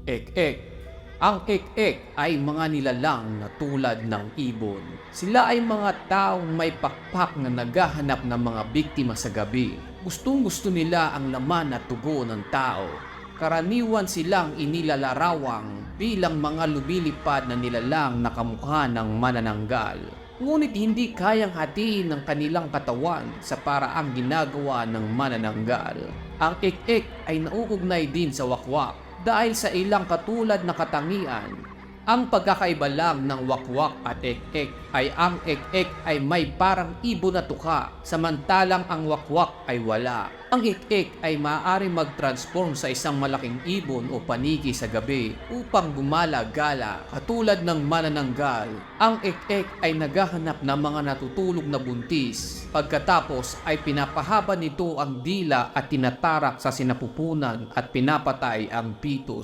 Ek-ek. Ang ek-ek ay mga nilalang na tulad ng ibon. Sila ay mga taong may pakpak na naghahanap ng mga biktima sa gabi. Gustong-gusto nila ang laman at tugo ng tao. Karaniwan silang inilarawang bilang mga lumilipad na nilalang na kamukha ng manananggal. Ngunit hindi kayang hatiin ng kanilang katawan sa paraang ginagawa ng manananggal. Ang ek-ek ay nauugnay din sa wakwak dahil sa ilang katulad na katangian. Ang pagkakaiba lang ng wakwak at ek-ek ay ang ek-ek ay may parang ibon na tuka, samantalang ang wakwak ay wala. Ang ek-ek ay maaaring mag-transform sa isang malaking ibon o paniki sa gabi upang gumala-gala katulad ng manananggal. Ang ek-ek ay naghahanap ng mga natutulog na buntis. Pagkatapos ay pinapahaba nito ang dila at tinatarak sa sinapupunan at pinapatay ang pitos.